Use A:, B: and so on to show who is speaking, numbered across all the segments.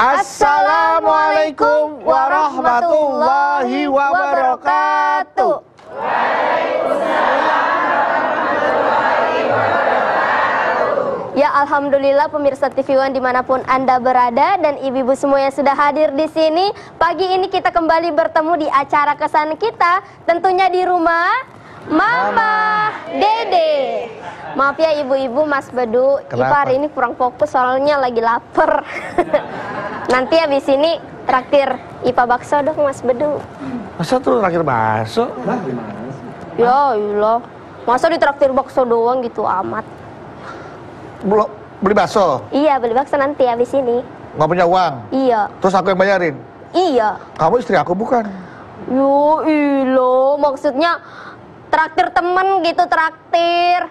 A: Assalamualaikum warahmatullahi wabarakatuh.
B: Ya, alhamdulillah pemirsa TV One dimanapun Anda berada dan ibu-ibu semua yang sudah hadir di sini. Pagi ini kita kembali bertemu di acara kesan kita, tentunya di rumah Mama Dede. Maaf ya ibu-ibu, Mas Bedu, Ipa hari ini kurang fokus soalnya lagi lapar. Nanti habis ini traktir Ipa bakso dong Mas Bedu.
A: Masa tuh traktir bakso?
B: Ya iyalah, masa ditraktir bakso doang gitu amat.
A: Belum beli bakso?
B: Iya, beli bakso nanti habis ini.
A: Nggak punya uang?
B: Iya.
A: Terus aku yang bayarin?
B: Iya.
A: Kamu istri aku bukan?
B: Yo ilo, maksudnya traktir temen gitu, traktir.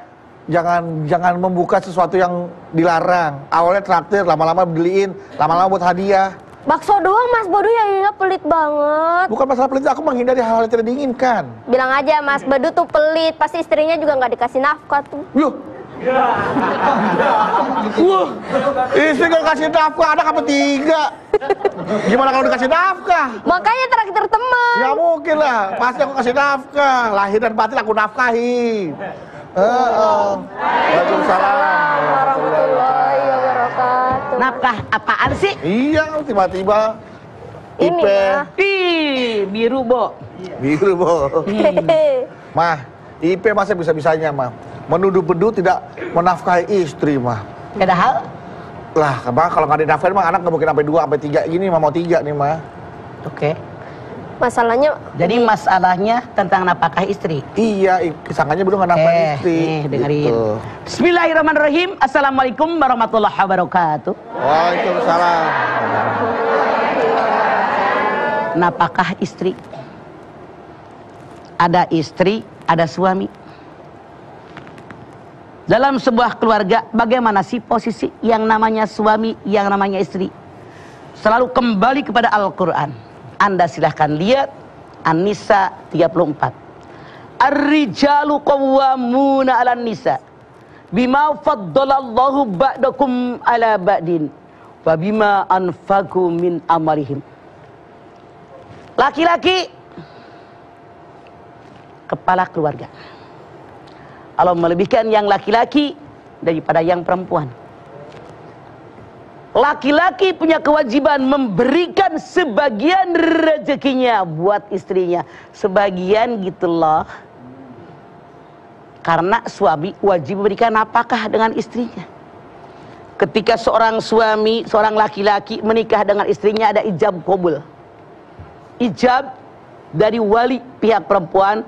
A: Jangan membuka sesuatu yang dilarang. Awalnya traktir, lama-lama beliin, lama-lama buat hadiah.
B: Bakso doang Mas Bedu, ya iya pelit banget.
A: Bukan masalah pelit, aku menghindari hal-hal yang tidak diinginkan.
B: Bilang aja Mas Bedu tuh pelit, pasti istrinya juga nggak dikasih nafkah tuh.
A: Yuh. Wah, istri kalau kasih nafkah anak apa 3? Gimana kalau dikasih nafkah?
B: Makanya traktir teman.
A: Ya mungkin lah, pasti aku kasih nafkah. Lahir dan batin aku nafkahi. Waalaikumsalam
B: warahmatullahi wabarakatuh.
C: Nafkah apaan sih?
A: Iya, tiba-tiba
B: Ini mah.
C: Ih, biru, Bo.
A: Biru, Bo. Mah, IP masa bisa-bisanya, mah. Menuduh-nuduh tidak menafkahi istri, mah.
C: Padahal?
A: Lah, kalau nggak dinafkahin, mah anak nggak mungkin sampai 2, sampai 3 gini, mah mau 3 nih, mah.
C: Oke.
B: Masalahnya.
C: Jadi masalahnya tentang nafkah istri.
A: Iya, sangkanya belum nggak nafkahin istri.
C: Nih, dengerin.
A: Gitu.
C: Bismillahirrahmanirrahim. Assalamualaikum warahmatullahi wabarakatuh.
A: Waalaikumsalam.
C: Nafkah istri. Ada istri, ada suami. Dalam sebuah keluarga, bagaimana sih posisi yang namanya suami, yang namanya istri? Selalu kembali kepada Al-Quran. Anda silahkan lihat An-Nisa 34. Ar-rijalu qawwamuna 'alan nisa bima faddalallahu ba'dakum 'ala ba'din wa bima anfaqu min amalihim. Laki-laki kepala keluarga. Allah melebihkan yang laki-laki daripada yang perempuan. Laki-laki punya kewajiban memberikan sebagian rezekinya buat istrinya. Sebagian gitu loh. Karena suami wajib memberikan nafkah dengan istrinya. Ketika seorang suami, seorang laki-laki menikah dengan istrinya, ada ijab qabul. Ijab dari wali pihak perempuan,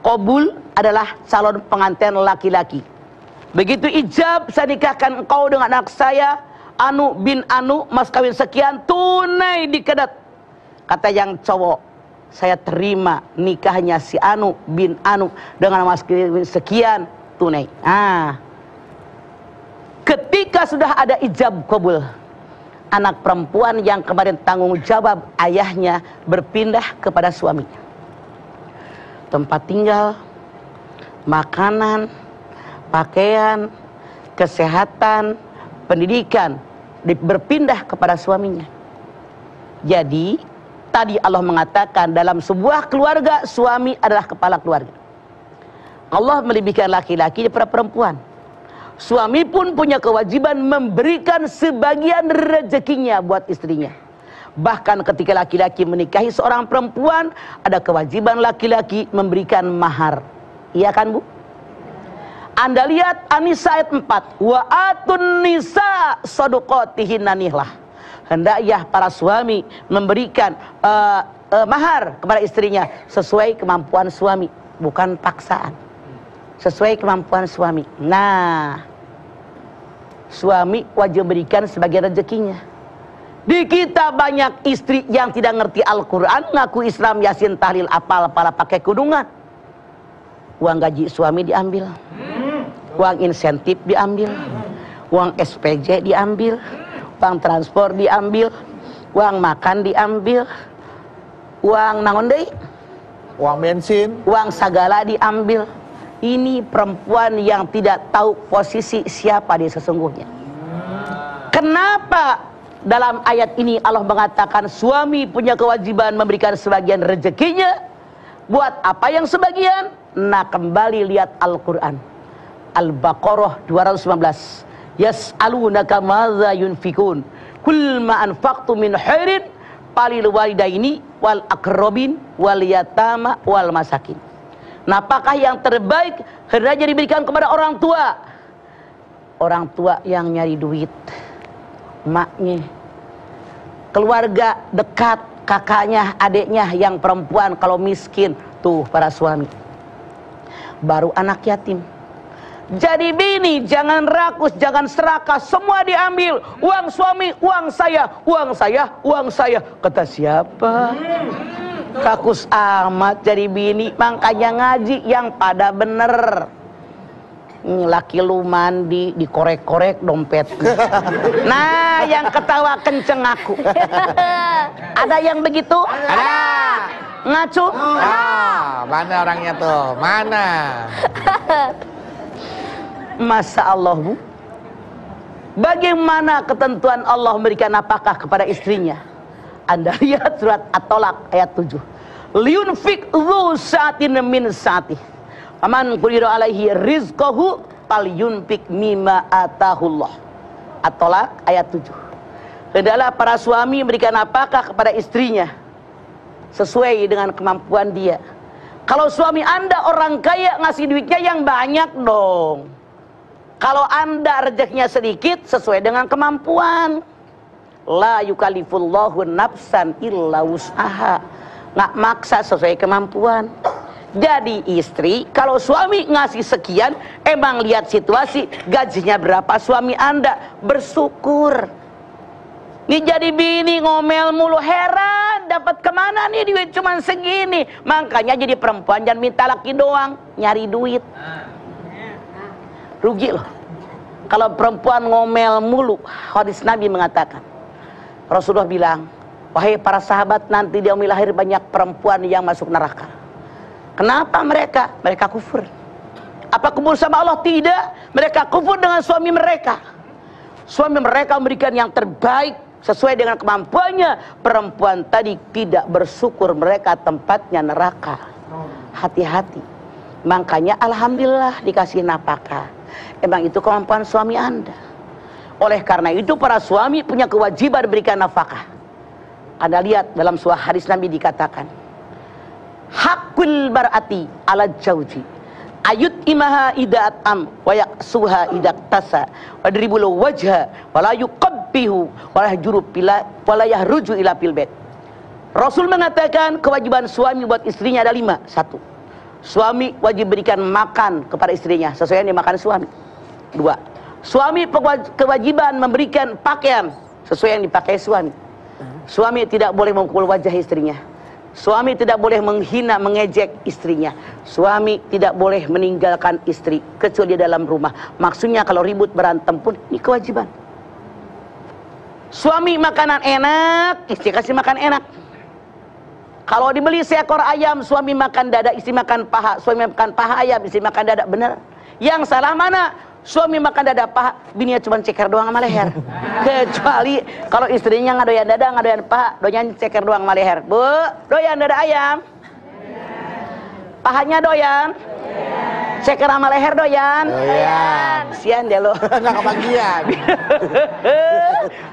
C: qabul adalah calon pengantin laki-laki. Begitu ijab, saya nikahkan engkau dengan anak saya Anu bin Anu, mas kawin sekian, tunai dikedat. Kata yang cowok, saya terima nikahnya si Anu bin Anu dengan mas kawin sekian, tunai. Ketika sudah ada ijab qabul, anak perempuan yang kemarin tanggung jawab ayahnya berpindah kepada suaminya. Tempat tinggal, makanan, pakaian, kesehatan, pendidikan berpindah kepada suaminya. Jadi tadi Allah mengatakan dalam sebuah keluarga suami adalah kepala keluarga. Allah melebihkan laki-laki daripada perempuan. Suami pun punya kewajiban memberikan sebagian rezekinya buat istrinya. Bahkan ketika laki-laki menikahi seorang perempuan, ada kewajiban laki-laki memberikan mahar. Iya kan, Bu? Anda lihat An-Nisa ayat 4. Wa atun nisa shadaqatihinna nihlah. Hendak ya para suami memberikan mahar kepada istrinya sesuai kemampuan suami, bukan paksaan. Sesuai kemampuan suami. Nah, suami wajib berikan sebagian rezekinya. Di kita banyak istri yang tidak ngerti Al-Quran, ngaku Islam, Yasin, tahlil, apal, para pakai kudungan. Uang gaji suami diambil, uang insentif diambil, uang SPJ diambil, uang transport diambil, uang makan diambil, uang naon deui?
A: Uang bensin,
C: uang segala diambil. Ini perempuan yang tidak tahu posisi siapa dia sesungguhnya. Kenapa Dalam ayat ini Allah mengatakan suami punya kewajiban memberikan sebagian rezekinya. Buat apa yang sebagian? Nah, kembali lihat Al-Quran. Al-Baqarah 215. Yas'alunaka madza yunfikun. Kul ma anfaqtu min khairin falil walidaini wal aqrabin wal yatama wal masakin. Nah, apakah yang terbaik hendaknya diberikan kepada orang tua? Orang tua yang nyari duit, maknya, keluarga dekat, kakaknya, adiknya yang perempuan kalau miskin, tuh para suami. Baru anak yatim. Jadi bini jangan rakus, jangan serakah, semua diambil. Uang suami, uang saya, uang saya, uang saya. Kata siapa? Rakus amat jadi bini, makanya ngaji yang pada bener. Laki lu mandi, dikorek-korek dompet. Nah, yang ketawa kenceng aku. Ada yang begitu?
D: Ada.
C: Ngacu?
D: Mana orangnya tuh? Mana?
C: Masa Allah, Bu? Bagaimana ketentuan Allah memberikan nafkah kepada istrinya? Anda lihat surat At-Tolak ayat 7. Liunfik dzu sa'atin min sa'atih. Aman qudira alaihi rizqahu falyunfik mimma atahullah. At-Tolak ayat 7. Hendaklah para suami memberikan nafkah kepada istrinya sesuai dengan kemampuan dia. Kalau suami Anda orang kaya, ngasih duitnya yang banyak dong. Kalau Anda rezekinya sedikit, sesuai dengan kemampuan. La yukallifullahu nafsan illa wus'aha. Nggak maksa, sesuai kemampuan. Jadi istri, kalau suami ngasih sekian, emang lihat situasi, gajinya berapa suami Anda, bersyukur. Nih jadi bini ngomel mulu, heran dapat kemana nih duit cuman segini. Makanya jadi perempuan jangan minta laki doang, nyari duit. Rugi loh kalau perempuan ngomel mulu. Hadis Nabi mengatakan, Rasulullah bilang, wahai para sahabat, nanti di yaumil akhir banyak perempuan yang masuk neraka. Kenapa mereka? Mereka kufur. Apa kufur sama Allah? Tidak. Mereka kufur dengan suami mereka. Suami mereka memberikan yang terbaik sesuai dengan kemampuannya. Perempuan tadi tidak bersyukur, mereka tempatnya neraka. Hati-hati. Makanya alhamdulillah dikasih nafkah. Emang itu kemampuan suami Anda. Oleh karena itu para suami punya kewajiban berikan nafkah. Anda lihat dalam sebuah hadis Nabi dikatakan, hakul bar'ati ala jauji ayut imaha idat am wa yaksuha idak tasa wa dribul wajha wa la yuqabbihu wa la yahjuru bila wa la yahruju ila fil bait. Rasul mengatakan kewajiban suami buat istrinya ada 5. 1. Suami wajib berikan makan kepada istrinya sesuai yang dimakan suami. 2. Suami kewajiban memberikan pakaian sesuai yang dipakai suami. Suami tidak boleh memukul wajah istrinya. Suami tidak boleh menghina, mengejek istrinya. Suami tidak boleh meninggalkan istri kecuali dalam rumah. Maksudnya kalau ribut berantem pun ini kewajiban. Suami makanan enak, istri kasih makan enak. Kalau dibeli seekor ayam, suami makan dada, istri makan paha. Suami makan paha ayam, istri makan dada. Benar? Yang salah mana? Suami makan dada paha, bininya cuma ceker doang sama leher. Kecuali kalau istrinya nggak doyan dada, nggak doyan paha, doyan ceker doang sama leher. Bu, doyan dada ayam? Pahanya doyan? Ceker sama leher doyan?
D: Doyan.
C: Sian deh lo.
D: Nggak kebagian.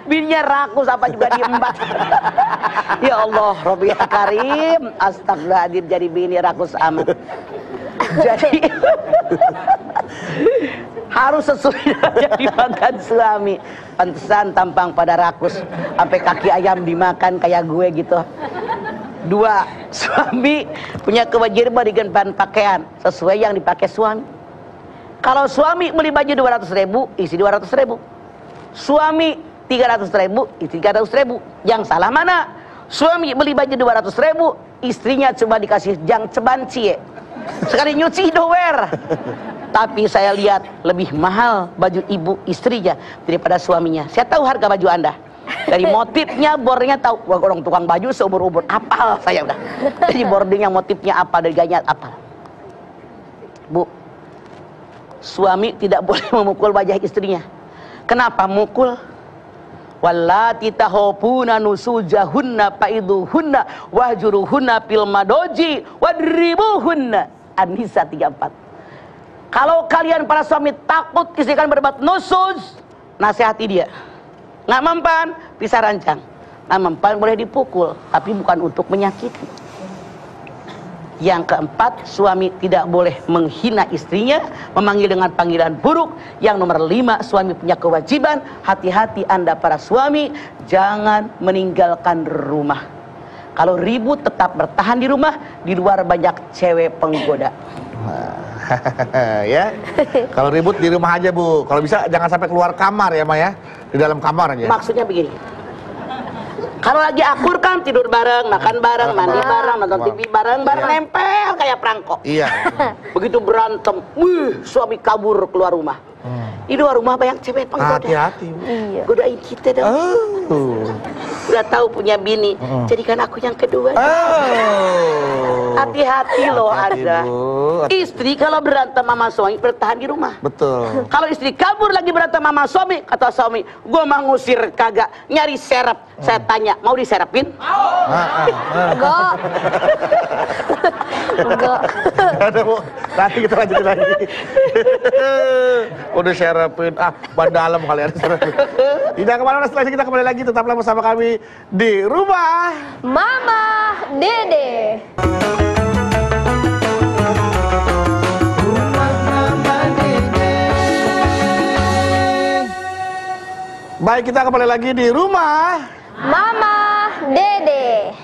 C: Bininya rakus apa juga diembat. Ya Allah, Robbi ya Karim, astagfirullahaladzim, jadi bini rakus amat. Jadi harus sesuai yang dimakan suami. Pantesan tampang pada rakus, sampai kaki ayam dimakan kayak gue gitu. 2. Suami punya kewajiban berikan pakaian sesuai yang dipakai suami. Kalau suami beli baju 200.000, istri 200.000. Suami 300.000, istri 300.000. Yang salah mana? Suami beli baju 200.000, istrinya cuma dikasih jang cebanci. Sekali nyuci dower. Tapi saya lihat lebih mahal baju ibu istrinya daripada suaminya. Saya tahu harga baju Anda. Dari motifnya, bordingnya tahu. Wah, orang tukang baju seumur-umur apal saya udah. Jadi bordingnya, motifnya apa, dari gayanya apa. Bu, suami tidak boleh memukul wajah istrinya. Kenapa mukul? wallati tahofuna nusujahunna faiduhunna wahjuruhunna fil madoji wadribuhunna. An-Nisa 34. Kalau kalian para suami takut istri kalian berbuat nusuz, nasihati dia. Nggak mempan, pisah rancang. Nggak mempan boleh dipukul, tapi bukan untuk menyakiti. Yang keempat, suami tidak boleh menghina istrinya, memanggil dengan panggilan buruk. Yang nomor 5, suami punya kewajiban, hati-hati Anda para suami, jangan meninggalkan rumah. Kalau ribut tetap bertahan di rumah, di luar banyak cewek penggoda.
A: Ya, kalau ribut di rumah aja Bu. Kalau bisa jangan sampai keluar kamar ya, Ma ya. Di dalam kamar aja.
C: Maksudnya begini. Kalau lagi akur kan tidur bareng, makan bareng, mandi bareng, nonton TV bareng, nempel kayak perangkok.
A: Iya.
C: Begitu berantem, wih, suami kabur keluar rumah. Di luar rumah banyak cewek penggoda.
A: Hati-hati.
C: Iya. Godain kita dong. Udah tahu punya bini, jadikan aku yang kedua. Hati-hati loh Anda. Istri kalau berantem sama suami bertahan di rumah.
A: Betul.
C: Kalau istri kabur lagi berantem sama suami, kata suami, gue mau ngusir kagak, nyari serep. Saya tanya, mau diserepin?
B: Enggak. Enggak.
A: Ada Bu, nanti kita lanjutin lagi. Udah serapin, ban dalam kali ada serapin. Tidak kemana-mana, setelah ini kita kembali lagi, tetaplah bersama kami di Rumah
B: Mama Dede.
A: Baik, kita kembali lagi di Rumah
B: Mama Dede.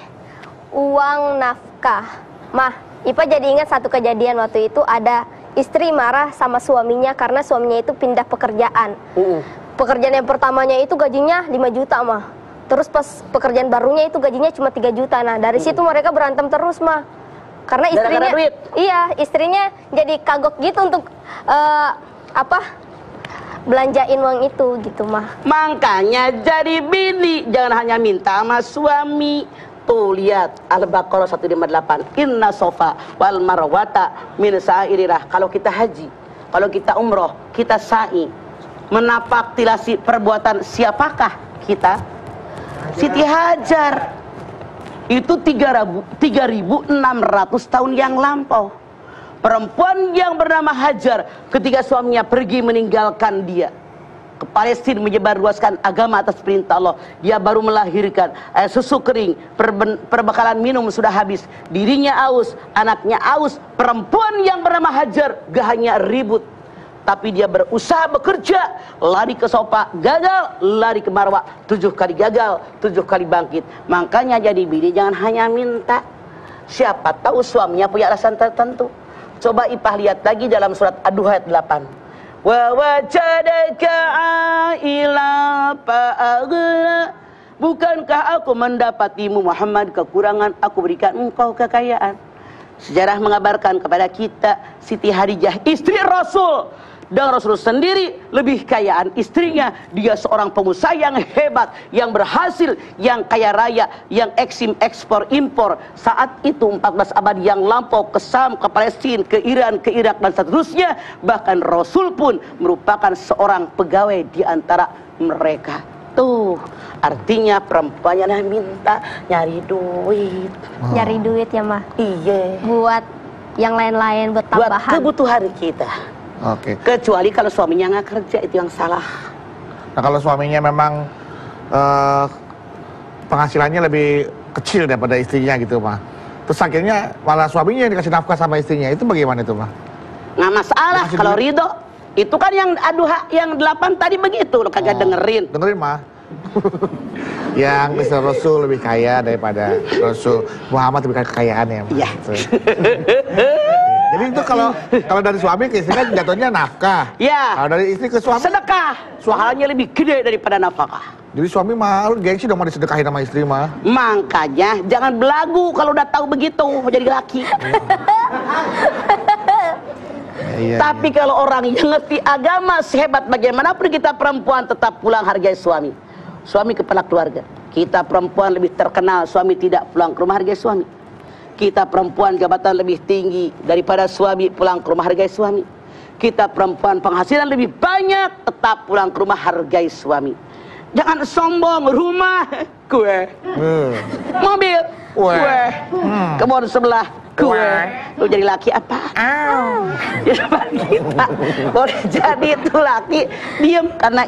B: Uang nafkah. Mah, Ipa jadi ingat satu kejadian waktu itu, ada istri marah sama suaminya karena suaminya itu pindah pekerjaan. Pekerjaan yang pertamanya itu gajinya 5 juta, Mah. Terus pas pekerjaan barunya itu gajinya cuma 3 juta. Nah, dari situ mereka berantem terus, Mah. Karena istrinya, iya, istrinya jadi kagok gitu untuk belanjain uang itu gitu, Mah.
C: Makanya jadi bini jangan hanya minta sama suami. Tuh lihat Al-Baqarah 158. Inna sofa wal marwata min sa'irirah. Kalau kita haji, kalau kita umroh, kita sa'i, menapaktilasi perbuatan siapakah kita? Siti Hajar. Itu 3.600 tahun yang lampau. Perempuan yang bernama Hajar ketika suaminya pergi meninggalkan dia ke Palestina menyebarluaskan agama atas perintah Allah, dia baru melahirkan, susu kering, perbekalan minum sudah habis, dirinya aus, anaknya aus. Perempuan yang bernama Hajar gak hanya ribut, tapi dia berusaha bekerja, lari ke Sofa gagal, lari ke Marwa 7 kali gagal, 7 kali bangkit. Makanya jadi bini jangan hanya minta, siapa tahu suaminya punya alasan tertentu. Coba Ipah lihat lagi dalam surat Ad-Duha ayat 8. Wa wajadaka aila fa'aghna. Bukankah aku mendapatimu Muhammad kekurangan, aku berikan engkau kekayaan. Sejarah mengabarkan kepada kita Siti Hadijah istri Rasul, dan Rasul sendiri lebih kayaan istrinya. Dia seorang pengusaha yang hebat, yang berhasil, yang kaya raya, yang ekspor impor. Saat itu 14 abad yang lampau, ke Sam, ke Palestina, ke Iran, ke Irak dan seterusnya. Bahkan Rasul pun merupakan seorang pegawai di antara mereka. Tuh, artinya perempuan yang minta nyari duit.
B: Nyari duit ya, Mah.
C: Iya.
B: Buat yang lain-lain, buat tambahan.
C: Buat kebutuhan kita.
A: Oke.
C: Kecuali kalau suaminya nggak kerja, itu yang salah.
A: Nah, kalau suaminya memang penghasilannya lebih kecil daripada istrinya gitu, Mah. Terus akhirnya malah suaminya yang dikasih nafkah sama istrinya, itu bagaimana itu, Mah?
C: Nggak masalah
A: Dikasih
C: kalau
A: duit.
C: ridho. Itu kan yang Ad-Duha yang 8 tadi begitu, lo kagak dengerin.
A: Dengerin, Mah. Yang istri Rasul lebih kaya daripada Rasul Muhammad, lebih kaya kekayaannya, Mah.
C: Iya.
A: Jadi itu kalau dari suami ke istri kan jatuhnya nafkah.
C: Ya.
A: Kalau dari istri ke suami,
C: Sedekah. Pahalanya lebih gede daripada nafkah.
A: jadi suami mah gengsi dong mau disedekahin sama istri mah.
C: Makanya jangan belagu kalau udah tahu begitu mau jadi laki.
A: Iya,
C: Tapi kalau orang yang ngerti agama sehebat bagaimanapun kita perempuan tetap pulang hargai suami. Suami kepala keluarga. Kita perempuan lebih terkenal, suami tidak pulang ke rumah hargai suami. Kita perempuan jabatan lebih tinggi daripada suami, pulang ke rumah hargai suami. Kita perempuan penghasilan lebih banyak, tetap pulang ke rumah hargai suami. Jangan sombong, rumah gue, mobil gue, kebun sebelah gue. Lu jadi laki apa? Di depan kita boleh jadi itu laki diem karena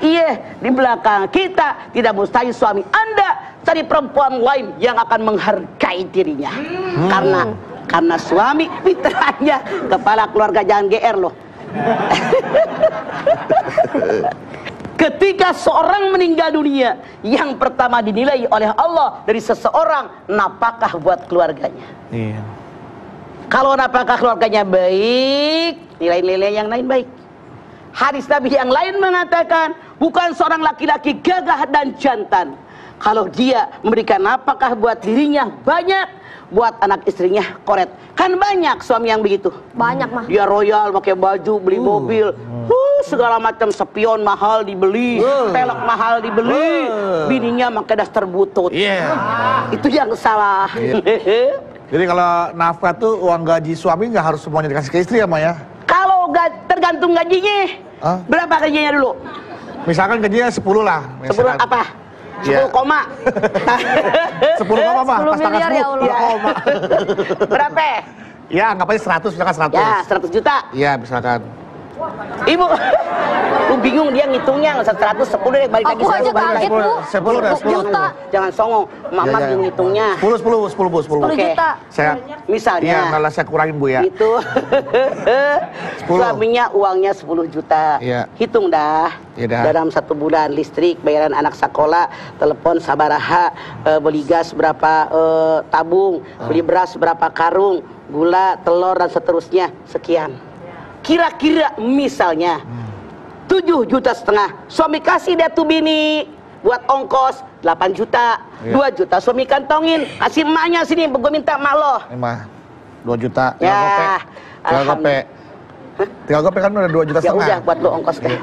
C: di belakang kita tidak mustahil suami Anda cari perempuan lain yang akan menghargai dirinya. Karena suami fitrahnya kepala keluarga, jangan GR loh. Ketika seorang meninggal dunia, yang pertama dinilai oleh Allah dari seseorang nafkah buat keluarganya.
A: Iya.
C: Kalau nafkah keluarganya baik, nilai-nilai yang lain baik. Hadis Nabi yang lain mengatakan, bukan seorang laki-laki gagah dan jantan kalau dia memberikan nafkah buat dirinya banyak, buat anak istrinya koret. Kan banyak suami yang begitu.
B: Banyak mah.
C: Dia royal, pakai baju, beli mobil, segala macam, spion mahal dibeli, pelek mahal dibeli, bininya pakai daster butut. Itu yang salah.
A: Jadi kalau nafkah tuh uang gaji suami nggak harus semuanya dikasih ke istri ya, Ma ya?
C: Kalau tergantung gajinya. Berapa gajinya dulu?
A: Misalkan gajinya 10 lah.
C: 10 apa? 10 koma.
A: 10 koma apa?
B: 10 miliar ya Allah.
A: Koma.
C: Berapa?
A: Ya, anggap aja 100, misalkan 100.
C: Ya, 100 juta.
A: Iya, misalkan.
C: Ibu, lu bingung dia ngitungnya, nggak 100, 10 deh, balik lagi.
B: Aku aja kaget, Bu.
A: 10
B: juta.
C: Jangan songong, mama bingung ngitungnya.
A: 10
B: 10 juta.
A: Saya,
C: misalnya.
A: iya, malah saya kurangin, Bu ya.
C: Itu. Suaminya uangnya 10 juta.
A: Iya.
C: Hitung dah.
A: Iya dah.
C: Dalam 1 bulan, listrik, bayaran anak sekolah, telepon sabaraha, beli gas berapa tabung, beli beras berapa karung, gula, telur, dan seterusnya, sekian. Kira-kira misalnya 7,5 juta, suami kasih dia tuh bini buat ongkos 8 juta, 2 juta suami kantongin, kasih emaknya sini, gue minta emak lo.
A: Emang 2 juta,
C: Ya,
A: tinggal gope. Tinggal gope kan udah 2,5 juta.
C: Ya udah buat lo ongkos kan.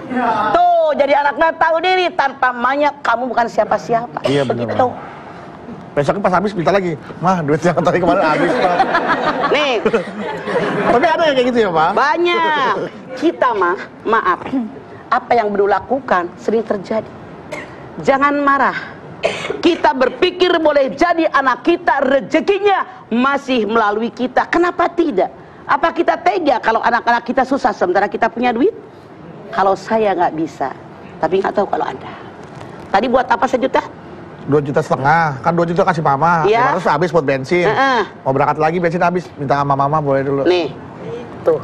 C: Tuh, jadi anaknya tahu diri, tanpa emaknya kamu bukan siapa-siapa.
A: Iya, bener.
C: Begitu.
A: Besoknya pas habis minta lagi, mah duit yang tadi kemarin habis, Pak.
C: Nih,
A: Tapi ada yang kayak gitu ya, Pak?
C: banyak. Kita mah, maaf, apa yang beliau lakukan sering terjadi. Jangan marah. Kita berpikir boleh jadi anak kita rezekinya masih melalui kita. Kenapa tidak? Apa kita tega kalau anak-anak kita susah sementara kita punya duit? Kalau saya nggak bisa, tapi nggak tahu kalau Anda. Tadi buat apa 1 juta?
A: 2,5 juta, kan 2 juta kasih mama,
C: Iya.
A: 500 habis buat bensin. Mau berangkat lagi bensin habis, minta sama mama boleh dulu.
C: Nih, tuh.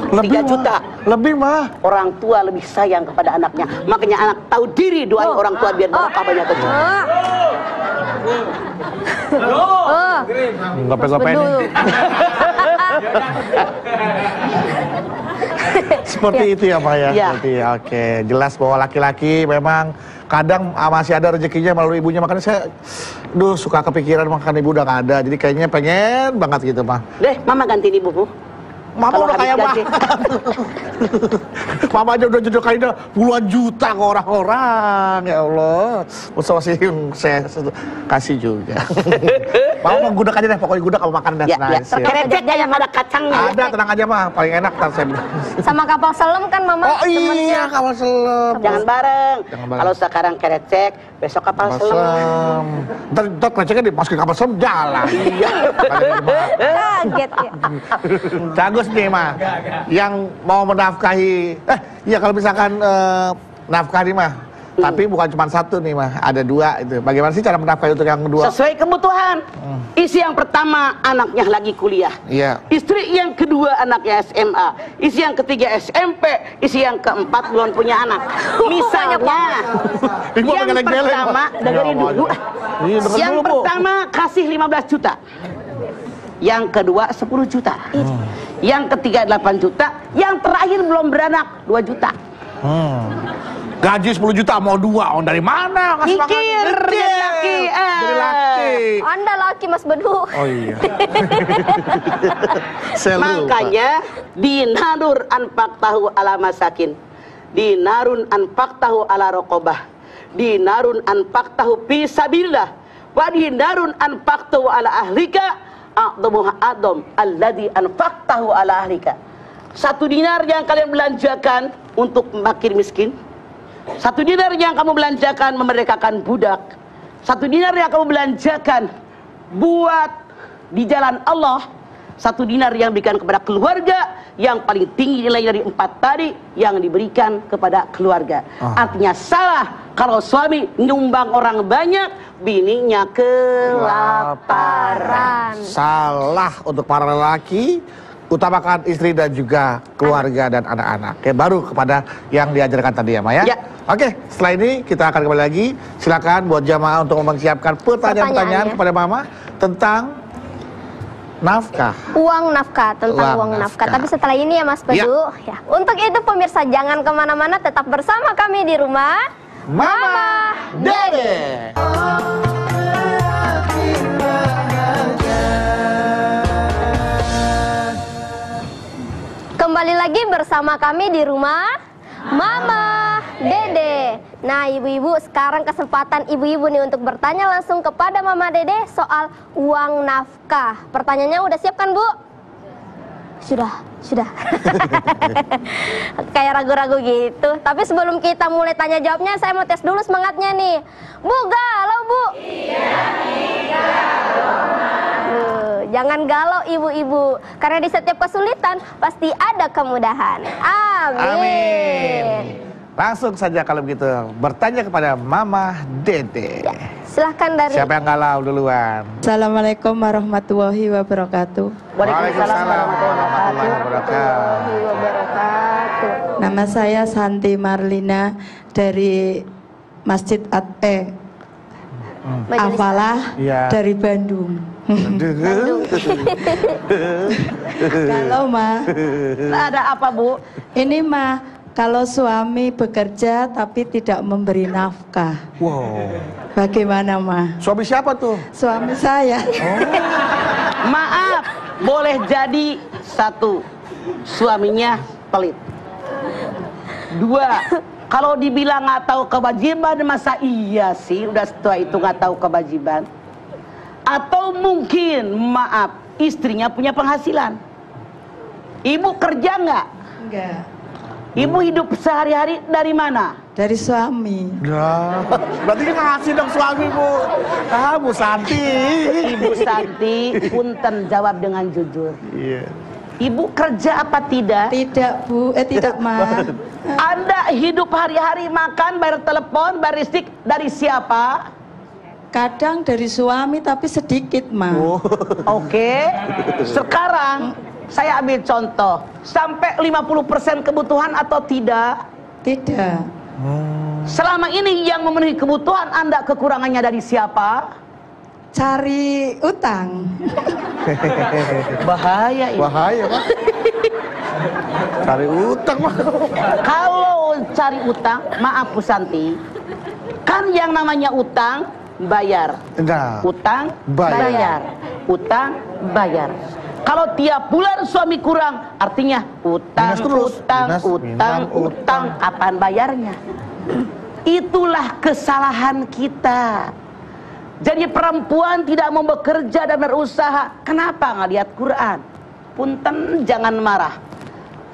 C: 3 juta.
A: Lebih, mah.
C: Orang tua lebih sayang kepada anaknya. Makanya anak tahu diri doain orang tua biar barokah banyak kecil.
A: Gope-gope nih. Seperti itu ya, Pak ya.
C: Iya.
A: Seperti, oke, jelas bahwa laki-laki memang kadang masih ada rezekinya melalui ibunya, makanya saya suka kepikiran makan ibu udah nggak ada, jadi kayaknya pengen banget gitu, Pak.
C: Deh, mama gantiin ibu, Bu.
A: Mama
C: Kalau
A: udah
C: habis
A: kaya
C: gaji.
A: banget. Mama aja udah jodohin puluhan juta ke orang-orang. Ya Allah. Masa masih saya kasih juga. Mama mau gudeg aja deh, pokoknya gudeg kalau makan dan
C: Ya, ya.
A: nice.
C: Kerecek yang ada kacangnya.
A: Ada, tenang aja mah, paling enak ntar saya bilang.
B: Sama kapal selam kan mama.
A: Oh iya, kapal selam.
C: Jangan bareng.
A: Jangan bareng.
C: Kalau sekarang kerecek, besok kapal selam.
A: Ntar kereceknya dimasukin kapal selam jalan.
C: Iya.
B: Kaget ya.
A: Bagus nih, Ma. Yang mau menafkahi, iya kalau misalkan nafkah nih, Ma. Tapi bukan cuma 1 nih, Ma. Ada 2 itu. Bagaimana sih cara menafkahi untuk yang kedua?
C: Sesuai kebutuhan. Isi yang pertama anaknya lagi kuliah.
A: Iya.
C: Istri yang kedua anaknya SMA. Isi yang ketiga SMP. Isi yang keempat belum punya anak. Misalnya,
A: Ibu
C: yang
A: geleng-geleng,
C: pertama,
A: Ma.
C: dengerin
A: Ya,
C: dulu.
A: Iya, dengerin
C: Yang
A: dulu, Bu.
C: pertama kasih 15 juta. Yang kedua 10 juta. Yang ketiga 8 juta. Yang terakhir belum beranak 2 juta.
A: Gaji 10 juta mau 2, dari mana? Kasih makan.
C: Mikir,
A: Kecil.
C: jadi laki.
A: Jadi laki.
B: Anda laki Mas Bedu.
A: Oh iya. Saya lupa.
C: Makanya dinarun anfaqtahu ala masakin, dinarun anfaqtahu ala raqabah, dinarun anfaqtahu fi sabilillah, wa dinarun anfaqtahu ala ahlika a'dhamuha adam alladhi anfaqtahu ala ahlika. 1 dinar yang kalian belanjakan untuk fakir miskin, 1 dinar yang kamu belanjakan memerdekakan budak, 1 dinar yang kamu belanjakan buat di jalan Allah, 1 dinar yang diberikan kepada keluarga, yang paling tinggi nilai dari 4 tadi yang diberikan kepada keluarga. Artinya salah kalau suami nyumbang orang banyak, bininya kelaparan.
A: Salah untuk para lelaki, utamakan istri dan juga keluarga dan anak-anak. Oke, baru kepada yang diajarkan tadi ya, Maya.
C: Ya.
A: Oke, setelah ini kita akan kembali lagi. Silakan buat jamaah untuk mempersiapkan pertanyaan-pertanyaan kepada Mama tentang nafkah.
B: Uang nafkah, tentang uang nafkah. Tapi setelah ini ya Mas Pedu, ya. Untuk itu pemirsa jangan kemana-mana, tetap bersama kami di rumah
A: Mama Dede.
B: Kembali lagi bersama kami di rumah Mama Dede. Nah ibu-ibu, sekarang kesempatan ibu-ibu nih untuk bertanya langsung kepada Mama Dede soal uang nafkah. Pertanyaannya udah siap kan Bu? Sudah. Kayak ragu-ragu gitu. Tapi sebelum kita mulai tanya jawabnya, saya mau tes dulu semangatnya nih. Bu, galau Bu? Iya, jangan galau ibu-ibu, karena di setiap kesulitan pasti ada kemudahan. Amin.
A: Langsung saja kalau begitu bertanya kepada Mama Dede.
B: Ya, silahkan dari
A: Siapa yang galau duluan?
E: Assalamualaikum warahmatullahi wabarakatuh.
C: Waalaikumsalam warahmatullahi
B: wabarakatuh.
E: Nama saya Santi Marlina dari Masjid Afalah
A: Iya.
E: dari Bandung. Kalau Ma,
C: Ada apa Bu?
E: ini Ma, kalau suami bekerja tapi tidak memberi nafkah,
A: Wow.
E: bagaimana Ma?
A: Suami siapa tuh?
E: Suami saya.
C: Maaf, boleh jadi 1, suaminya pelit. 2, kalau dibilang nggak tahu kewajiban, masa iya sih udah setua itu nggak tahu kewajiban? Atau mungkin, maaf, istrinya punya penghasilan. Ibu kerja nggak?
E: Enggak.
C: Ibu hidup sehari-hari dari mana?
E: Dari suami.
A: Ya, berarti kan ngasih dong suami Bu. Bu Santi.
C: Ibu Santi, punten jawab dengan jujur.
A: Iya.
C: Ibu kerja apa tidak?
E: Tidak Bu, tidak Ma.
C: Anda hidup hari-hari makan, bayar telepon, bayar listrik dari siapa?
E: Kadang dari suami tapi sedikit Ma.
C: Oke. Sekarang saya ambil contoh, sampai 50% kebutuhan atau tidak?
E: Tidak.
C: Selama ini yang memenuhi kebutuhan Anda kekurangannya dari siapa?
E: Cari utang.
C: Bahaya ini.
A: Bahaya Pak. Cari utang Pak.
C: Kalau cari utang, maaf Bu Santi, kan yang namanya utang bayar.
A: Nah,
C: Utang
A: Bayar.
C: bayar. Utang bayar. Kalau tiap bulan suami kurang, artinya utang,
A: Minus terus.
C: utang,
A: Minus,
C: utang,
A: minus,
C: utang. Kapan bayarnya? Itulah kesalahan kita. Jadi perempuan tidak mau bekerja dan berusaha. Kenapa nggak lihat Quran? Punten, jangan marah.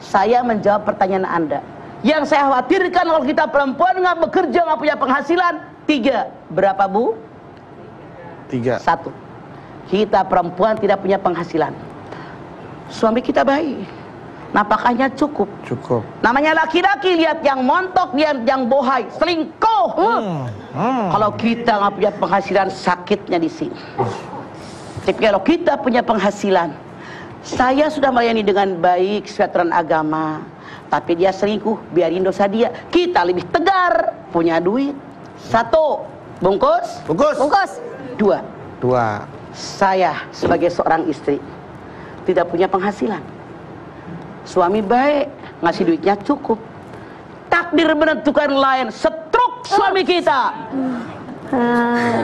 C: Saya menjawab pertanyaan Anda. Yang saya khawatirkan kalau kita perempuan nggak bekerja, nggak punya penghasilan. 3, berapa Bu?
A: 3.
C: 1, kita perempuan tidak punya penghasilan. Suami kita baik, nafkahnya cukup.
A: Cukup.
C: Namanya laki-laki, lihat yang montok, lihat yang bohai, selingkuh. Kalau kita nggak punya penghasilan, sakitnya di sini. Tapi kalau kita punya penghasilan, saya sudah melayani dengan baik sesuai agama, tapi dia selingkuh, biarin dosa dia. Kita lebih tegar, punya duit. 1, bungkus.
B: bungkus.
C: 2,
A: 2.
C: saya sebagai seorang istri tidak punya penghasilan. Suami baik, ngasih duitnya cukup. Takdir menentukan lain, setruk suami kita.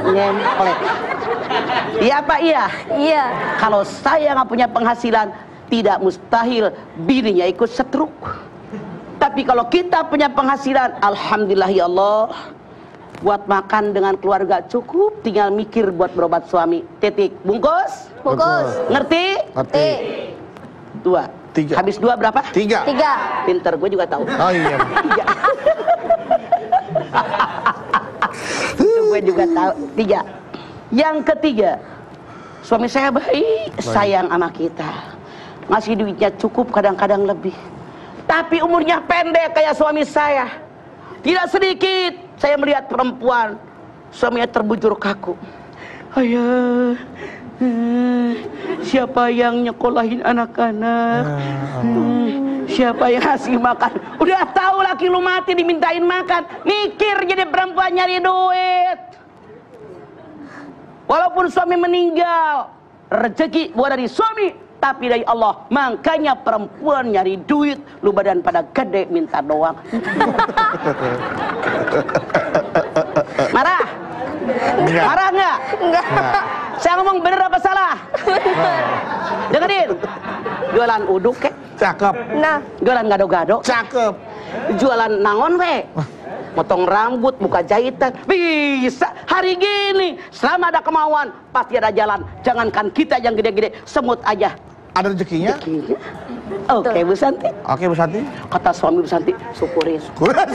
C: Nyemplet. Iya Pak, iya.
B: Iya.
C: Kalau saya nggak punya penghasilan, tidak mustahil bininya ikut setruk. Tapi kalau kita punya penghasilan, alhamdulillah ya Allah, buat makan dengan keluarga cukup, tinggal mikir buat berobat suami. Titik. Bungkus.
B: Bungkus.
C: Ngerti?
A: Ngerti.
C: 2.
A: 3.
C: Habis 2 berapa?
A: 3.
B: 3.
C: Pinter, gue juga tahu.
A: Oh iya.
C: Itu gue juga tahu. 3. Yang ketiga, suami saya baik, sayang sama kita. Ngasih duitnya cukup, kadang-kadang lebih. Tapi umurnya pendek kayak suami saya. Tidak sedikit saya melihat perempuan, suaminya terbujur kaku. Ayah, siapa yang nyekolahin anak-anak? Siapa yang ngasih makan? Udah tahu laki lu mati dimintain makan, mikir jadi perempuan nyari duit. Walaupun suami meninggal, rezeki bukan dari suami, tapi dari Allah. Makanya perempuan nyari duit, lu badan pada gede minta doang. Marah? Marah nggak?
B: Enggak.
C: Saya ngomong bener apa salah? Dengerin. Jualan uduk kek,
A: Cakep.
B: Nah,
C: jualan gado-gado,
A: Cakep.
C: jualan nangon we, motong rambut, buka jahitan, bisa. Hari gini selama ada kemauan pasti ada jalan. Jangankan kita yang gede-gede, semut aja
A: Ada rezekinya?
C: Oke Bu Santi.
A: Oke Bu Santi.
C: Kata suami Bu Santi, syukurin. Bukan,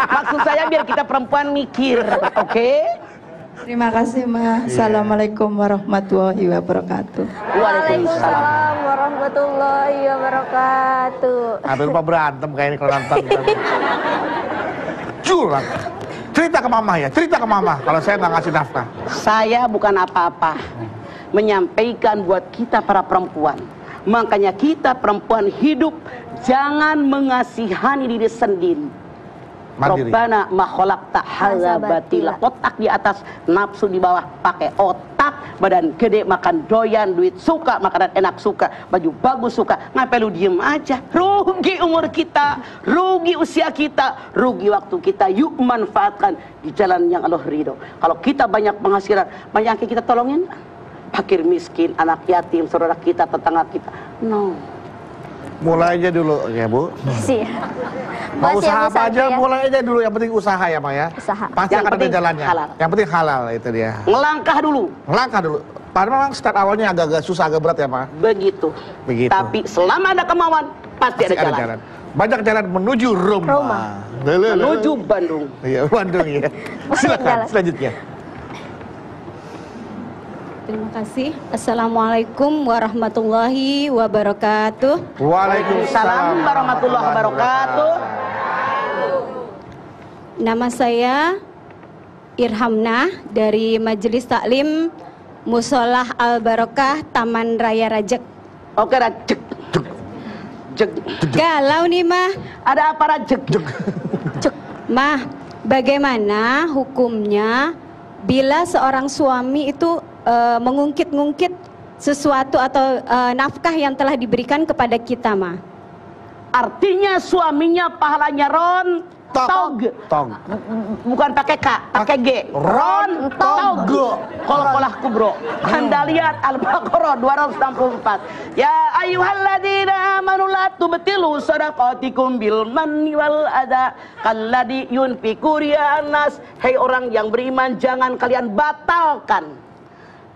C: maksud saya biar kita perempuan mikir. Oke?
E: Terima kasih, Ma. Assalamualaikum warahmatullahi wabarakatuh.
B: Waalaikumsalam warahmatullahi wabarakatuh.
A: Hampir lupa berantem kayak ini kalau nonton. Curang. Cerita ke mama ya, cerita ke mama kalau saya nggak ngasih nafkah.
C: Saya bukan apa-apa, menyampaikan buat kita para perempuan. Makanya kita perempuan hidup jangan mengasihani diri sendiri.
A: Mandiri.
C: Robbana ma khalaqta hadza batila. Otak di atas, nafsu di bawah. Pakai otak, badan gede makan doyan, duit suka, makanan enak suka, baju bagus suka. Ngapain lu diem aja? Rugi umur kita, rugi usia kita, rugi waktu kita. Yuk manfaatkan di jalan yang Allah ridho. Kalau kita banyak penghasilan, banyak yang kita tolongin fakir miskin, anak yatim, saudara kita, tetangga kita. No.
A: Mulai aja dulu ya Bu.
B: Sih.
A: Mau
B: Masih
A: usaha
B: Abu
A: apa
B: Santi
A: aja
B: ya?
A: mulai aja dulu, yang penting usaha ya Mak ya.
B: Usaha.
A: Pasti
C: Yang
A: akan ada
C: penting
A: jalannya.
C: halal.
A: Yang penting halal itu dia.
C: Ngelangkah dulu.
A: Langkah dulu. Padahal memang start awalnya agak-agak susah, agak berat ya Mak.
C: Begitu.
A: Begitu.
C: Tapi selama ada kemauan, pasti ada jalan.
A: Banyak jalan menuju Roma.
B: Roma.
C: Menuju Bandung.
A: Iya, Bandung ya. Silakan
B: jalan.
A: selanjutnya.
F: Terima kasih. Assalamualaikum warahmatullahi wabarakatuh.
A: Waalaikumsalam
C: warahmatullahi wabarakatuh.
F: Nama saya Irhamnah dari Majelis Taklim Musolah Al Barokah Taman Raya Rajek.
C: Oke, Rajek.
F: Galau nih mah.
C: Ada apa Rajek?
F: Mah, bagaimana hukumnya bila seorang suami itu mengungkit-ungkit sesuatu atau nafkah yang telah diberikan kepada kita, mah?
C: Artinya suaminya pahalanya rontog.
A: Tog.
C: Bukan pakai K, pakai G. Rontog. Kol-kolah kubro. Anda lihat Al-Baqarah 264. Ya ayyuhalladzina amanu la tubtilu shadaqatikum bil manni wal adza kalladzi yunfiqu ria'an nas. Hai orang yang beriman, jangan kalian batalkan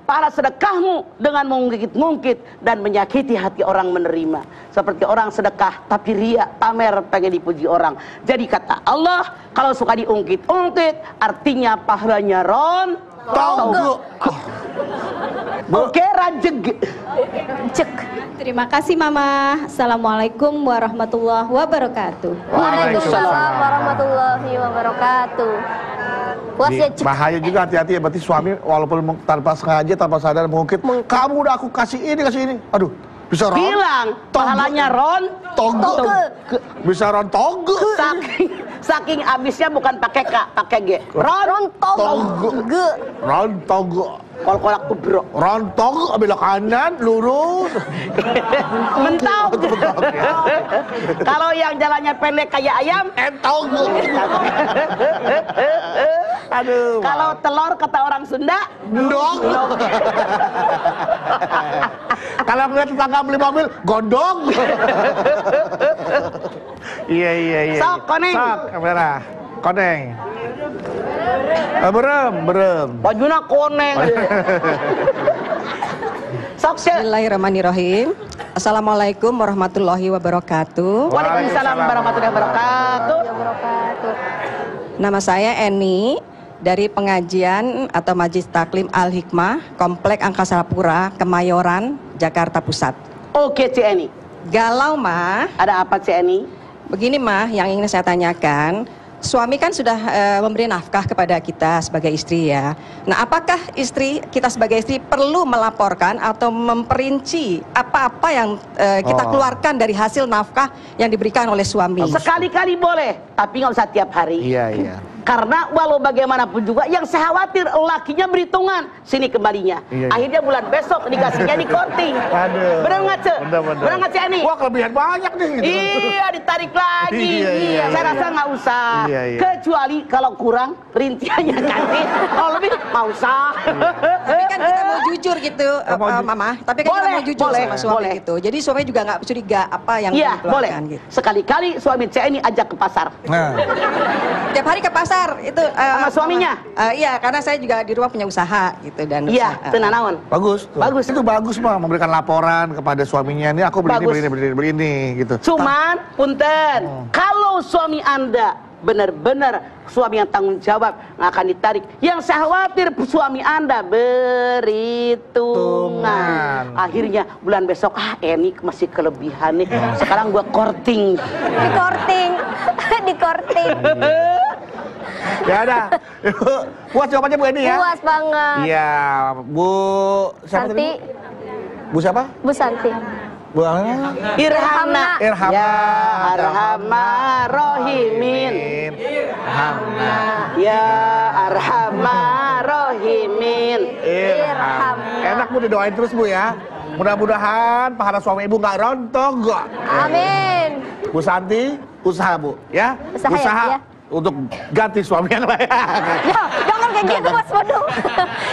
C: pahala sedekahmu dengan mengungkit-ungkit dan menyakiti hati orang menerima. Seperti orang sedekah tapi ria, pamer, pengen dipuji orang. Jadi kata Allah, kalau suka diungkit-ungkit artinya pahalanya rontog. Oke, Rajeg.
B: Cek.
F: Terima kasih Mama. Assalamualaikum warahmatullahi wabarakatuh.
B: Waalaikumsalam warahmatullahi wabarakatuh.
A: Ini bahaya juga, hati-hati ya. Berarti suami walaupun tanpa sengaja, tanpa sadar mengungkit, kamu udah aku kasih ini. Aduh, bisa
C: Bilang pahalanya rontog.
A: Bisa rontog.
C: Saking abisnya bukan pakai K, pakai G. Rontog.
A: Rontog.
C: Kol-kolak kubro.
A: Rontog, belok kanan, lurus.
C: Mentok. Kalau yang jalannya pendek kayak ayam,
A: Entog. Aduh.
C: kalau telur kata orang Sunda,
A: Dong. Kalau ngeliat tetangga beli mobil, gondong. Iya.
C: Sok, koneng.
A: Sok, kamera. Koneng. Berem.
C: bajuna koneng. Sok sih.
G: Bismillahirrahmanirrahim. Assalamualaikum warahmatullahi wabarakatuh.
C: Waalaikumsalam warahmatullahi wabarakatuh.
B: Wabarakatuh.
G: Nama saya Eni dari pengajian atau Majelis Taklim Al-Hikmah, Komplek Angkasa Pura, Kemayoran, Jakarta Pusat.
C: Oke, Cik Eni.
G: Galau, Mah.
C: Ada apa, Cik Eni?
G: Begini, Mah, yang ingin saya tanyakan. Suami kan sudah memberi nafkah kepada kita sebagai istri ya. Nah, apakah kita sebagai istri perlu melaporkan atau memperinci apa-apa yang kita keluarkan dari hasil nafkah yang diberikan oleh suami?
C: Sekali-kali boleh, tapi nggak usah tiap hari.
A: Iya, iya.
C: Karena walau bagaimanapun juga yang saya khawatir lakinya berhitungan sini kembalinya.
A: Iya, iya.
C: Akhirnya bulan besok dikasihnya di korting.
A: Aduh.
C: Benar nggak, Cek? Benar nggak, Cek Eni?
A: Wah, kelebihan banyak nih gitu.
C: Iya, ditarik lagi.
A: Iya, iya,
C: Saya
A: iya.
C: rasa nggak usah.
A: Iya, iya.
C: Kecuali kalau kurang rinciannya kasih. Kalau lebih nggak usah.
G: Tapi kan kita mau jujur gitu, Mama. Tapi kan kita mau jujur
C: boleh,
G: sama suami
C: boleh.
G: gitu. Jadi suami juga nggak curiga apa yang
C: Iya, boleh.
G: dikeluarkan gitu.
C: Sekali-kali suami Cek Eni ajak ke pasar.
A: Nah,
G: Tiap hari ke pasar itu
C: Sama suaminya?
G: Iya, karena saya juga di rumah punya usaha gitu dan
C: Iya, tenanawan.
A: bagus. Tuh.
C: Bagus.
A: Itu bagus, Mah, memberikan laporan kepada suaminya. Ini aku
C: Bagus.
A: begini gitu.
C: Cuman, punten, kalau suami Anda benar-benar suami yang tanggung jawab, nggak akan ditarik. Yang saya khawatir suami Anda berhitungan. Akhirnya bulan besok, Eni masih kelebihan nih. Sekarang gua korting.
B: Di korting. Di korting.
A: Ya ada. Puas jawabannya Bu Eni ya?
B: Puas banget.
A: Iya, Bu siapa
B: Santi.
A: tadi, Bu siapa?
B: Bu Santi.
A: Bu
C: Irhamna.
A: Irhamna.
C: Ya Arhamar Rahimin.
A: Irhamna.
C: Ya Arhamar Rahimin.
A: Irham. Enak Bu, didoain terus Bu ya. Mudah-mudahan pahala suami Ibu nggak rontok kok.
B: Amin.
A: Bu Santi, usaha Bu ya.
B: Usaha ya.
A: Untuk ganti suami yang lain.
B: Ya, jangan kayak gitu Mas Bodo.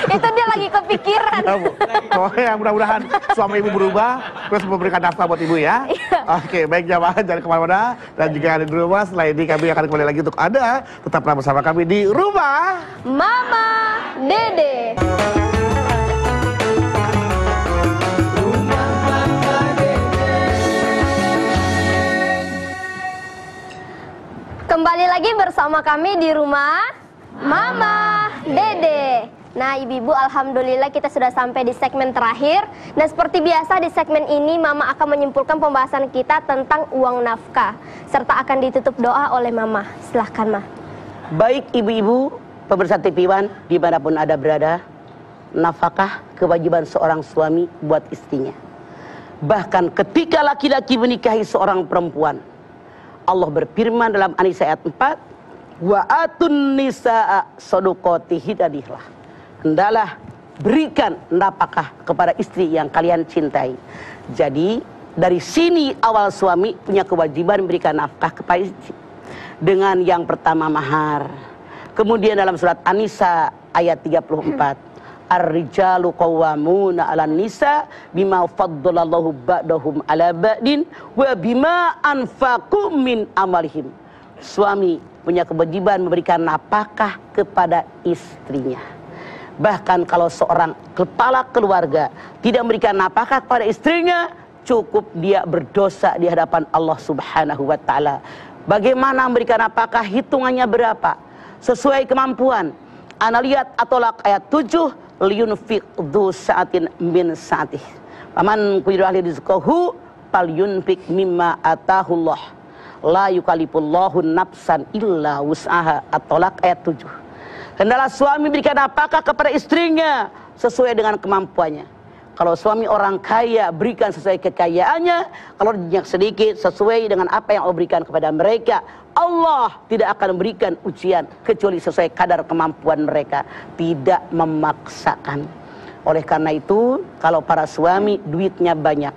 B: Itu dia lagi kepikiran.
A: Ya, Bu. Pokoknya mudah-mudahan suami Ibu berubah terus memberikan nafkah buat Ibu ya. Oke, baik jamaah jangan kemana-mana dan juga ada di rumah. Setelah ini kami akan kembali lagi untuk Anda. Tetaplah bersama kami di Rumah
B: Mama Dede. Kembali lagi bersama kami di Rumah Mama Dede. Nah, ibu-ibu, alhamdulillah kita sudah sampai di segmen terakhir. Dan seperti biasa di segmen ini Mama akan menyimpulkan pembahasan kita tentang uang nafkah, serta akan ditutup doa oleh Mama. Silahkan, Ma.
C: Baik ibu-ibu, pemirsa TV One dimanapun ada berada, nafkah kewajiban seorang suami buat istrinya. Bahkan ketika laki-laki menikahi seorang perempuan, Allah berfirman dalam An-Nisa ayat 4, wa atun nisaa soduqotihidadihlah. Hendaklah berikan nafkah kepada istri yang kalian cintai. Jadi dari sini awal suami punya kewajiban memberikan nafkah kepada istri. Dengan yang pertama mahar. Kemudian dalam surat An-Nisa ayat 34, ar-rijalu qawwamuna 'alan nisa bima faddalallahu ba'dahum 'ala ba'din wa bima anfaqu min amalihim. Suami punya kewajiban memberikan nafkah kepada istrinya. Bahkan kalau seorang kepala keluarga tidak memberikan nafkah kepada istrinya, cukup dia berdosa di hadapan Allah Subhanahu wa taala. Bagaimana memberikan nafkah? Hitungannya berapa? Sesuai kemampuan. Ana lihat At-Thalaq ayat 7, liyunfiq dzu sa'atin min sa'atih. Faman qadira alaihi rizquhu falyunfiq mimma atahullah. La yukallifullahu nafsan illa wus'aha. At-Thalaq ayat 7. Hendaklah suami berikan nafkah kepada istrinya sesuai dengan kemampuannya. Kalau suami orang kaya, berikan sesuai kekayaannya. Kalau yang sedikit, sesuai dengan apa yang Allah berikan kepada mereka. Allah tidak akan memberikan ujian kecuali sesuai kadar kemampuan mereka. Tidak memaksakan. Oleh karena itu, kalau para suami duitnya banyak,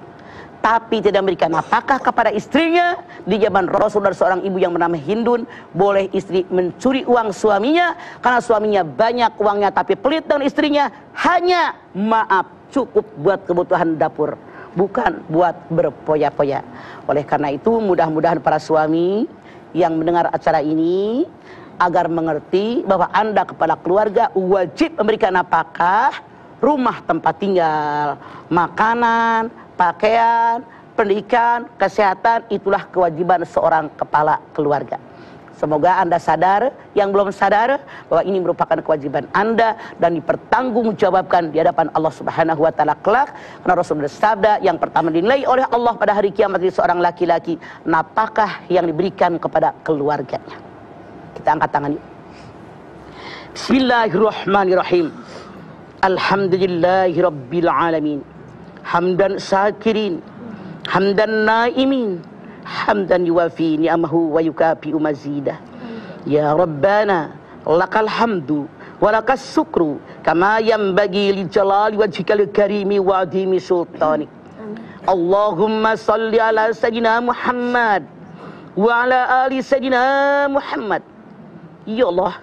C: tapi tidak memberikan nafkah kepada istrinya, di zaman Rasul dari seorang ibu yang bernama Hindun, boleh istri mencuri uang suaminya karena suaminya banyak uangnya tapi pelit dengan istrinya, hanya maaf cukup buat kebutuhan dapur, bukan buat berpoya-poya. Oleh karena itu mudah-mudahan para suami yang mendengar acara ini agar mengerti bahwa Anda kepala keluarga wajib memberikan nafkah, rumah tempat tinggal, makanan, pakaian, pendidikan, kesehatan. Itulah kewajiban seorang kepala keluarga. Semoga Anda sadar, yang belum sadar, bahwa ini merupakan kewajiban Anda dan dipertanggungjawabkan di hadapan Allah Subhanahu wa taala kelak. Karena Rasul bersabda, yang pertama dinilai oleh Allah pada hari kiamat itu seorang laki-laki, nafkah yang diberikan kepada keluarganya. Kita angkat tangan yuk. Bismillahirrahmanirrahim. Alhamdulillahirabbil alamin. Hamdan syakirin, hamdan naimin, hamdan yuwafi ni'amahu wa yukafi'u mazidah. Ya Rabbana lakal hamdu wa lakas syukru kama yanbaghi li jalali wajhikal karimi wa adhimi sultanik. Allahumma salli ala sayyidina Muhammad wa ala ali sayyidina Muhammad. Ya Allah,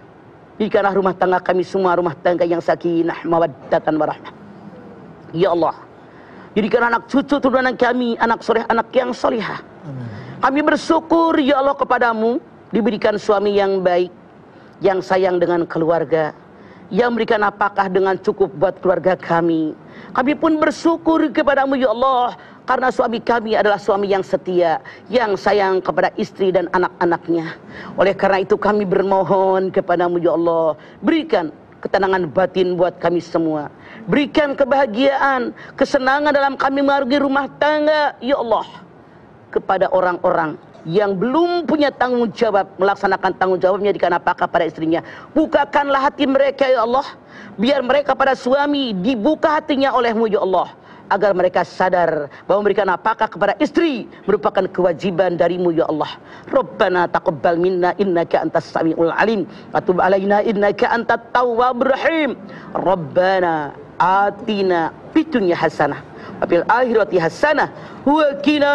C: jadikanlah rumah tangga kami semua rumah tangga yang sakinah mawaddatan warahmah. Ya Allah, jadikan anak cucu turunan kami anak soleh, anak yang solihah. Kami bersyukur ya Allah kepadamu, diberikan suami yang baik, yang sayang dengan keluarga, yang memberikan nafkah dengan cukup buat keluarga kami. Kami pun bersyukur kepadamu ya Allah, karena suami kami adalah suami yang setia, yang sayang kepada istri dan anak-anaknya. Oleh karena itu kami bermohon kepadamu ya Allah, berikan ketenangan batin buat kami semua. Berikan kebahagiaan, kesenangan dalam kami mengarungi rumah tangga, ya Allah. Kepada orang-orang yang belum punya tanggung jawab, melaksanakan tanggung jawabnya dikarenakan apakah pada istrinya. Bukakanlah hati mereka, ya Allah. Biar mereka pada suami dibuka hatinya olehmu, ya Allah. Agar mereka sadar bahwa memberikan nafkah kepada istri merupakan kewajiban darimu ya Allah. Rabbana taqabbal minna innaka antas samiul alim wa tub alaina innaka antat tawwabur rahim. Rabbana atina fid dunya hasanah wa fil akhirati hasanah wa qina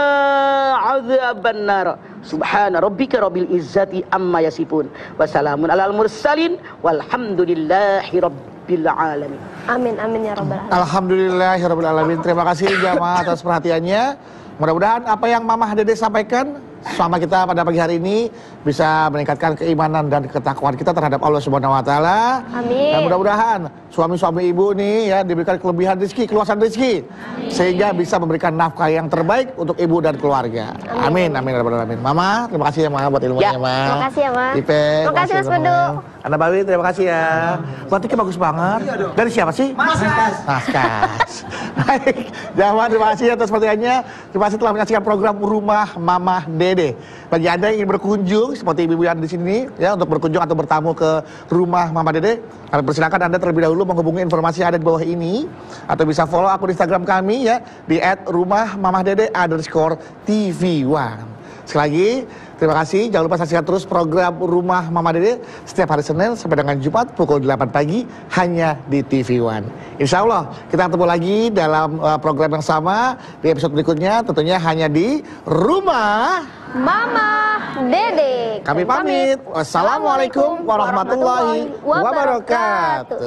C: adzabannar. Subhana rabbika rabbil izzati amma yasifun wa salamun alal mursalin walhamdulillahi rabbil alamin.
B: Amin, amin ya rabbal alamin.
A: Alhamdulillahirabbil alamin. Terima kasih jamaah atas perhatiannya. Mudah-mudahan apa yang Mama Dede sampaikan sama kita pada pagi hari ini bisa meningkatkan keimanan dan ketakwaan kita terhadap Allah Subhanahu wa taala.
B: Amin.
A: Dan mudah-mudahan suami-suami ibu nih ya diberikan kelebihan rezeki, keluasan rezeki, sehingga bisa memberikan nafkah yang terbaik untuk ibu dan keluarga. Amin, amin ya rabbal alamin. Mama, terima kasih ya Ma buat ilmunya, Ma.
B: Terima kasih ya, Ma.
A: Ipe,
B: Terima kasih Mas Bedu.
A: Anda Bawi, terima kasih ya. Batiknya bagus banget. Dari siapa sih? Mas Kas. Baik, jamaah terima kasih atas perhatiannya. Terima kasih telah menyaksikan program Rumah Mama Dede. Bagi Anda yang ingin berkunjung seperti ibu-ibu yang di sini ya untuk berkunjung atau bertamu ke Rumah Mama Dede, kami persilakan Anda terlebih dahulu menghubungi informasi yang ada di bawah ini atau bisa follow akun Instagram kami ya di @rumahmamadede_tv1. Sekali lagi terima kasih, jangan lupa saksikan terus program Rumah Mama Dede setiap hari Senin sampai dengan Jumat pukul 8 pagi hanya di TV1. Insya Allah kita ketemu lagi dalam program yang sama di episode berikutnya, tentunya hanya di Rumah
B: Mama Dede.
A: Kami pamit. Wassalamualaikum warahmatullahi wabarakatuh.